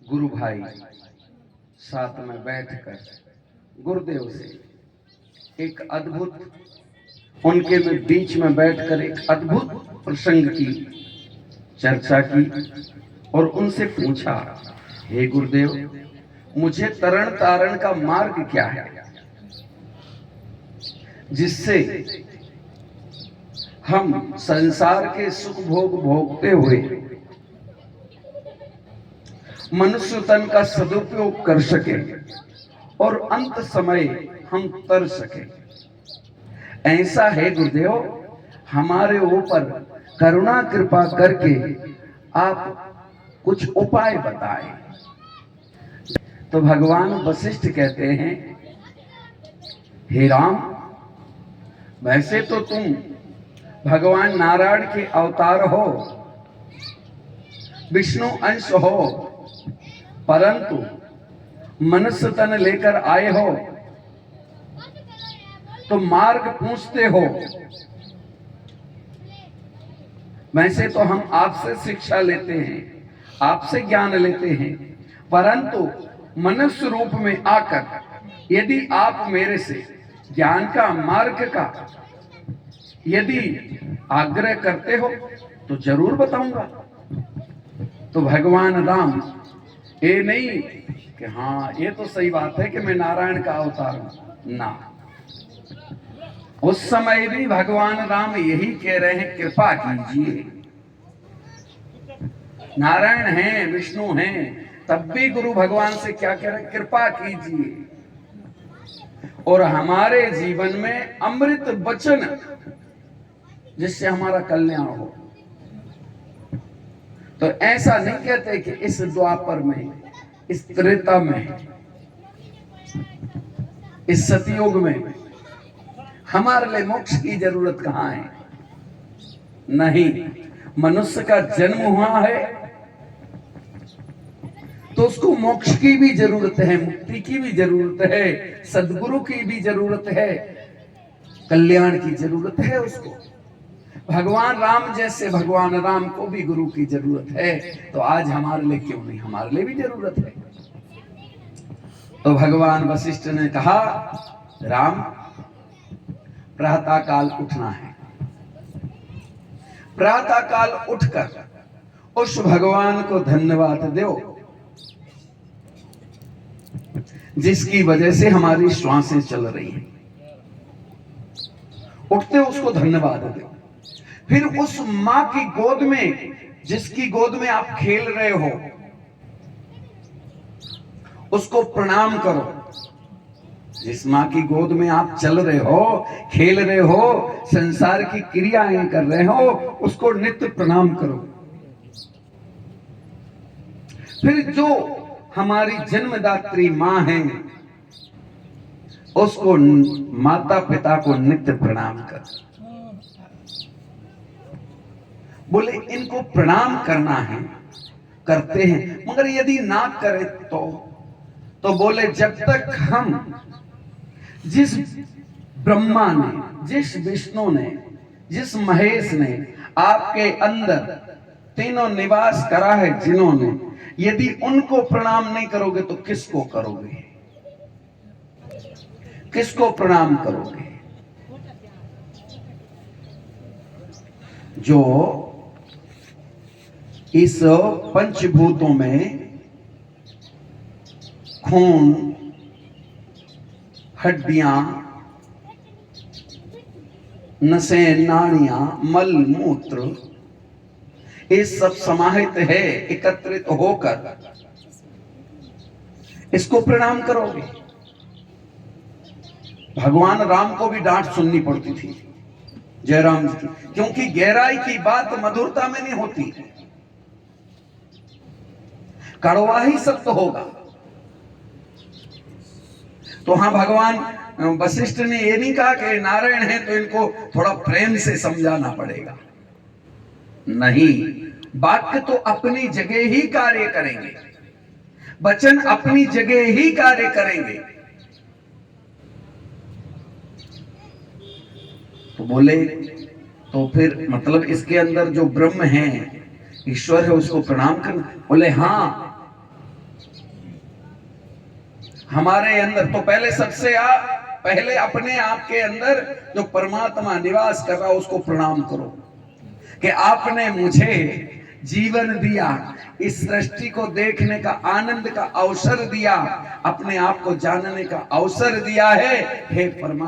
गुरु भाई साथ में बैठकर गुरुदेव से एक अद्भुत, उनके बीच में बैठकर एक अद्भुत प्रसंग की चर्चा की और उनसे पूछा, हे गुरुदेव, मुझे तरण तारण का मार्ग क्या है जिससे हम संसार के सुख भोग भोगते हुए मनुष्य तन का सदुपयोग कर सके और अंत समय हम तर सके। ऐसा है गुरुदेव, हमारे ऊपर करुणा कृपा करके आप कुछ उपाय बताएं। तो भगवान वशिष्ठ कहते हैं, हे राम, वैसे तो तुम भगवान नारायण के अवतार हो, विष्णु अंश हो, परंतु मनुष्य तन लेकर आए हो तो मार्ग पूछते हो। वैसे तो हम आपसे शिक्षा लेते हैं, आपसे ज्ञान लेते हैं, परंतु मनुष्य रूप में आकर यदि आप मेरे से ज्ञान का मार्ग का यदि आग्रह करते हो तो जरूर बताऊंगा। तो भगवान राम ये नहीं कि हाँ ये तो सही बात है कि मैं नारायण का अवतार हूं, ना, उस समय भी भगवान राम यही कह रहे हैं, कृपा कीजिए। नारायण हैं, विष्णु हैं, तब भी गुरु भगवान से क्या कह रहे हैं, कृपा कीजिए और हमारे जीवन में अमृत वचन जिससे हमारा कल्याण हो। तो ऐसा नहीं कहते कि इस द्वापर में, इस त्रेता में, इस सतयुग में हमारे लिए मोक्ष की जरूरत कहां है। नहीं, मनुष्य का जन्म हुआ है तो उसको मोक्ष की भी जरूरत है, मुक्ति की भी जरूरत है, सद्गुरु की भी जरूरत है, कल्याण की जरूरत है उसको। भगवान राम जैसे भगवान राम को भी गुरु की जरूरत है, तो आज हमारे लिए क्यों नहीं, हमारे लिए भी जरूरत है। तो भगवान वशिष्ठ ने कहा, राम, प्रातः काल उठना है, प्रातः काल उठकर उस भगवान को धन्यवाद दो जिसकी वजह से हमारी श्वासें चल रही हैं। उठते उसको धन्यवाद दो। फिर उस मां की गोद में, जिसकी गोद में आप खेल रहे हो, उसको प्रणाम करो। जिस मां की गोद में आप चल रहे हो, खेल रहे हो, संसार की क्रियाएं कर रहे हो, उसको नित्य प्रणाम करो। फिर जो हमारी जन्मदात्री मां है, उसको, माता पिता को नित्य प्रणाम करो। बोले इनको प्रणाम करना है, करते हैं, मगर यदि ना करे तो बोले जब तक हम, जिस ब्रह्मा ने, जिस विष्णु ने, जिस महेश ने आपके अंदर तीनों निवास करा है जिन्होंने, यदि उनको प्रणाम नहीं करोगे तो किसको करोगे, किसको प्रणाम करोगे। जो इस पंचभूतों में खून, हड्डियां, नसें, नाड़ियां, मल मूत्र, ये सब समाहित है, एकत्रित होकर इसको प्रणाम करोगे। भगवान राम को भी डांट सुननी पड़ती थी, जयराम जी की, क्योंकि गहराई की बात मधुरता में नहीं होती, कड़वा ही सत्य होगा। तो हाँ, भगवान वशिष्ठ ने ये नहीं कहा कि नारायण है तो इनको थोड़ा प्रेम से समझाना पड़ेगा, नहीं, वाक्य तो अपनी जगह ही कार्य करेंगे, वचन अपनी जगह ही कार्य करेंगे। तो बोले, तो फिर मतलब इसके अंदर जो ब्रह्म है, ईश्वर है, उसको प्रणाम करना। बोले हाँ, हमारे अंदर तो पहले अपने आप के अंदर जो परमात्मा निवास कर रहा उसको प्रणाम करो कि आपने मुझे जीवन दिया, इस सृष्टि को देखने का आनंद का अवसर दिया, अपने आप को जानने का अवसर दिया है। हे परमात्मा